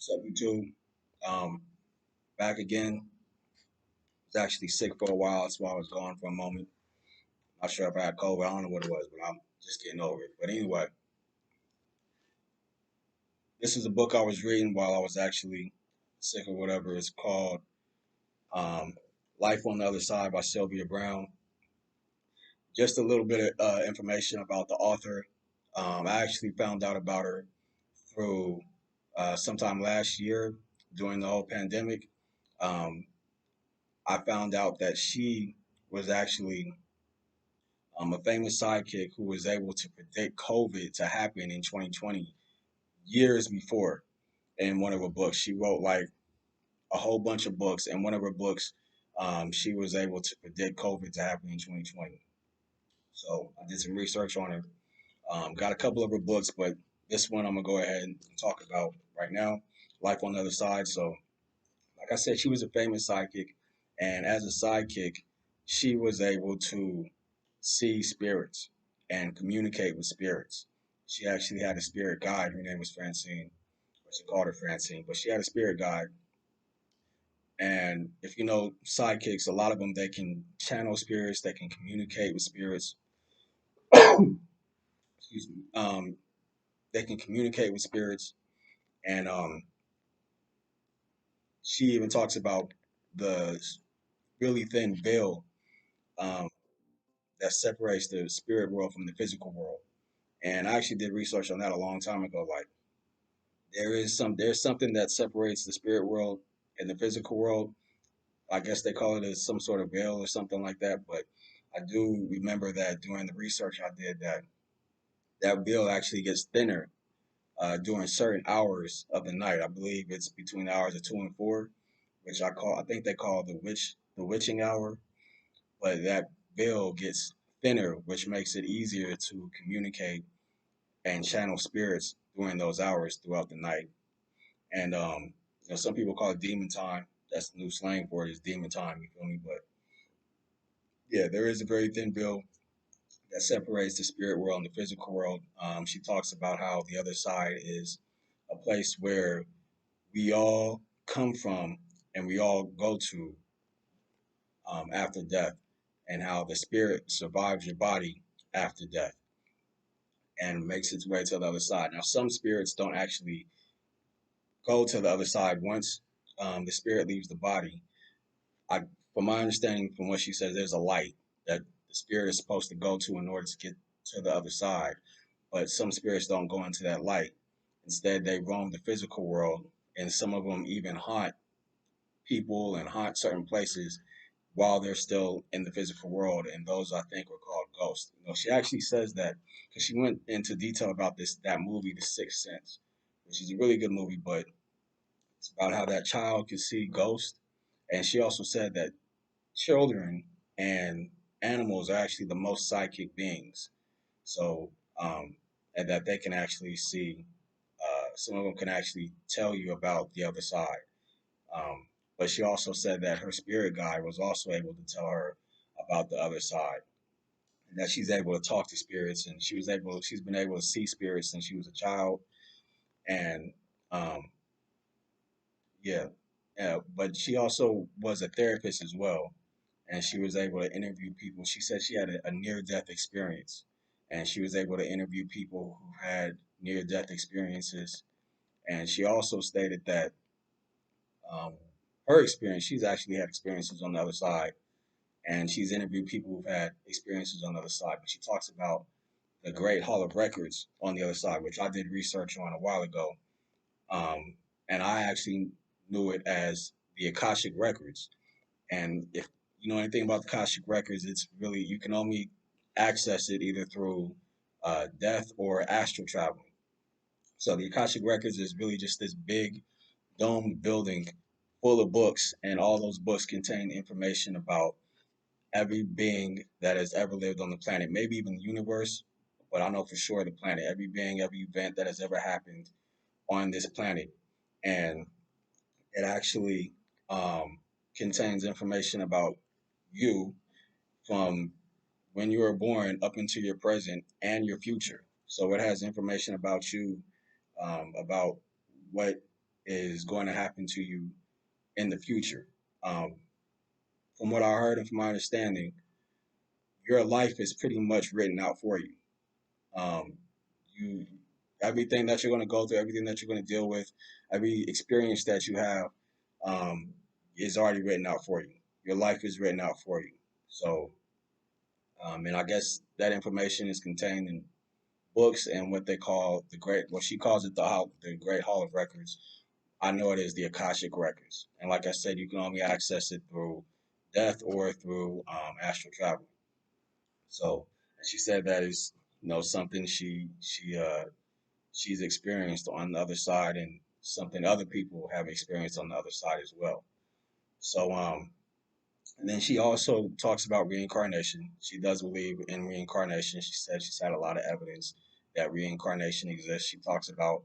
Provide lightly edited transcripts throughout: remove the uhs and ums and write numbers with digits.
What's up, YouTube? Um, Back again. Was actually sick for a while. That's why I was gone for a moment. Not sure if I had COVID. I don't know what it was, but I'm just getting over it. But anyway, this is a book I was reading while I was actually sick or whatever. It's called um, Life on the Other Side by Sylvia Brown. Just a little bit of information about the author. I actually found out about her through sometime last year during the whole pandemic. Um, I found out that she was actually a famous sidekick who was able to predict COVID to happen in 2020 years before in one of her books. She wrote like a whole bunch of books, and one of her books, she was able to predict COVID to happen in 2020. So I did some research on her. Got a couple of her books, but this one I'm gonna go ahead and talk about right now. Life on the Other Side. So, like I said, she was a famous sidekick, and as a sidekick, she was able to see spirits and communicate with spirits. She actually had a spirit guide. Her name was Francine, or she called her Francine, but she had a spirit guide. And if you know sidekicks, a lot of them they can channel spirits, they can communicate with spirits. Excuse me. They can communicate with spirits, and she even talks about the really thin veil um, that separates the spirit world from the physical world. And I actually did research on that a long time ago. Like there's something that separates the spirit world and the physical world. I guess they call it as some sort of veil or something like that. But I do remember that during the research I did that that veil actually gets thinner during certain hours of the night. I believe it's between the hours of 2 and 4, which I think they call the witching hour. But that veil gets thinner, which makes it easier to communicate and channel spirits during those hours throughout the night. And some people call it demon time. That's the new slang for it is demon time. You feel me? But yeah, there is a very thin veil that separates the spirit world and the physical world. She talks about how the other side is a place where we all come from and we all go to after death, and how the spirit survives your body after death and makes its way to the other side. Now, some spirits don't actually go to the other side once the spirit leaves the body. I, from my understanding, from what she says, there's a light that the spirit is supposed to go to in order to get to the other side. But some spirits don't go into that light. Instead, they roam the physical world, and some of them even haunt people and haunt certain places while they're still in the physical world. And those I think were called ghosts. She actually says that because she went into detail about that movie, The Sixth Sense, which is a really good movie, but it's about how that child can see ghosts. And she also said that children and animals are actually the most psychic beings. So, and that they can actually see, some of them can actually tell you about the other side. Um, but she also said that her spirit guide was also able to tell her about the other side, and that she's able to talk to spirits, and she's been able to see spirits since she was a child. And um, yeah, yeah. But she also was a therapist as well, and she was able to interview people. She said she had a near death experience, and she was able to interview people who had near death experiences. And she also stated that um, her experience, she's actually had experiences on the other side, and she's interviewed people who've had experiences on the other side. But she talks about the Great Hall of Records on the other side, which I did research on a while ago. Um, and I actually knew it as the Akashic Records. And if you know anything about the Akashic Records, it's really you can only access it either through death or astral travel. So the Akashic Records is really just this big domed building full of books, and all those books contain information about every being that has ever lived on the planet, maybe even the universe, but I know for sure the planet, every being, every event that has ever happened on this planet. And it actually um, contains information about you from when you were born up into your present and your future. So it has information about you, about what is going to happen to you in the future. Um, from what I heard and from my understanding, your life is pretty much written out for you. Um, you everything that you're going to go through, everything that you're going to deal with, every experience that you have um, is already written out for you. Your life is written out for you. So, and I guess that information is contained in books and what they call the great, well, she calls it the Great Hall of Records. I know it is the Akashic Records. And like I said, you can only access it through death or through astral travel. So she said that is, something she's experienced on the other side, and something other people have experienced on the other side as well. So and then she also talks about reincarnation. She does believe in reincarnation. She said she's had a lot of evidence that reincarnation exists. She talks about,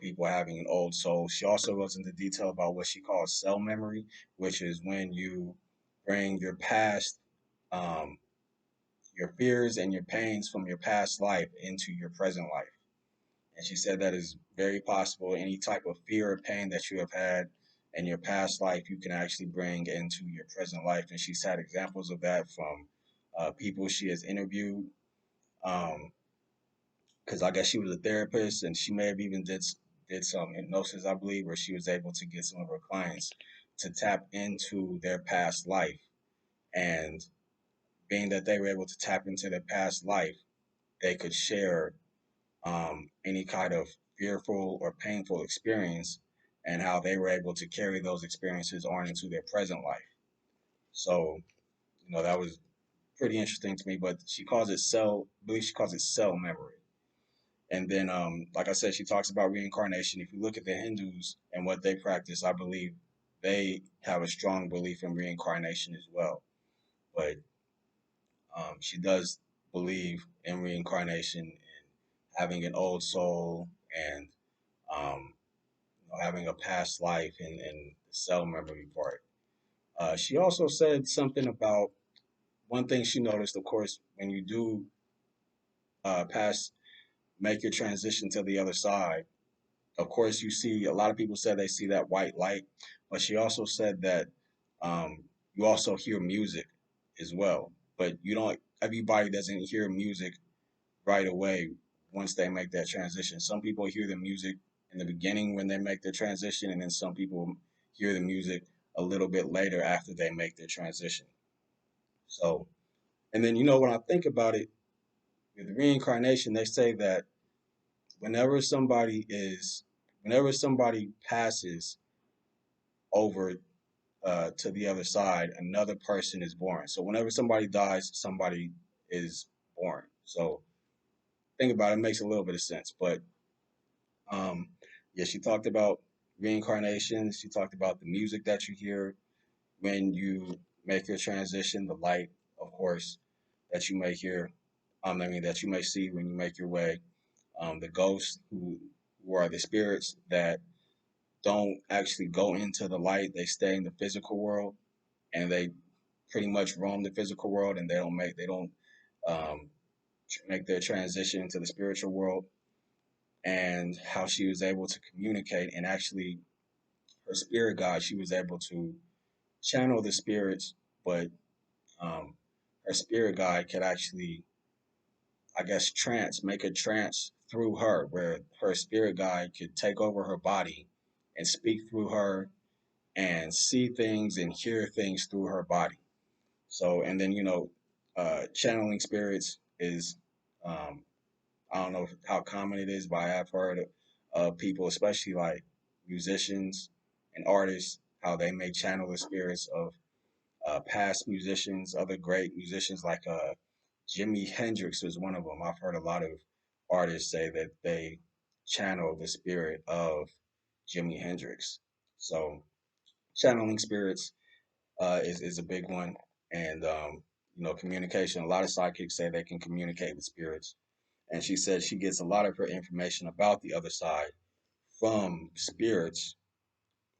people having an old soul. She also goes into detail about what she calls cell memory, which is when you bring your past, um, your fears and your pains from your past life into your present life. And she said that is very possible. Any type of fear or pain that you have had in your past life, you can actually bring into your present life. And she's had examples of that from people she has interviewed. Um, because I guess she was a therapist, and she may have even did some hypnosis, I believe, where she was able to get some of her clients to tap into their past life. And being that they were able to tap into their past life, they could share any kind of fearful or painful experience, and how they were able to carry those experiences on into their present life. So, that was pretty interesting to me. But she calls it I believe she calls it cell memory. And then, like I said, she talks about reincarnation. If you look at the Hindus and what they practice, I believe they have a strong belief in reincarnation as well. But she does believe in reincarnation and having an old soul, and um, having a past life, and the cell memory part. She also said something about one thing she noticed, of course, when you do pass, make your transition to the other side. Of course, you see a lot of people said they see that white light, but she also said that you also hear music as well. But you don't. Everybody doesn't hear music right away once they make that transition. Some people hear the music in the beginning when they make their transition, and then some people hear the music a little bit later after they make their transition. So, and then when I think about it, with reincarnation, they say that whenever somebody is, whenever somebody passes over to the other side, another person is born. So whenever somebody dies, somebody is born. So think about it, it makes a little bit of sense. But Um, yeah, she talked about reincarnation. She talked about the music that you hear when you make your transition, the light, of course, that you may hear. That you may see when you make your way. The ghosts who are the spirits that don't actually go into the light. They stay in the physical world, and they pretty much roam the physical world, and they don't um, make their transition into the spiritual world. And how she was able to communicate, and actually her spirit guide, she was able to channel the spirits, but um, her spirit guide could actually, I guess, make a trance through her, where her spirit guide could take over her body and speak through her and see things and hear things through her body. So, and then, channeling spirits is, um, I don't know how common it is, but I have heard of people, especially like musicians and artists, how they may channel the spirits of past musicians, other great musicians like Jimi Hendrix was one of them. I've heard a lot of artists say that they channel the spirit of Jimi Hendrix. So channeling spirits is a big one, and communication. A lot of psychics say they can communicate with spirits, and she said she gets a lot of her information about the other side from spirits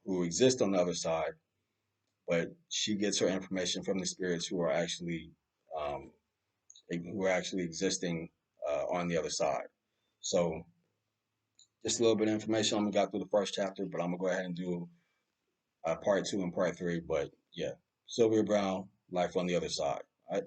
who exist on the other side, but she gets her information from the spirits um, who are actually existing on the other side. So just a little bit of information. I'm gonna go through the first chapter, but I'm gonna go ahead and do part two and part three. But yeah, Sylvia Brown, Life on the Other Side. All right.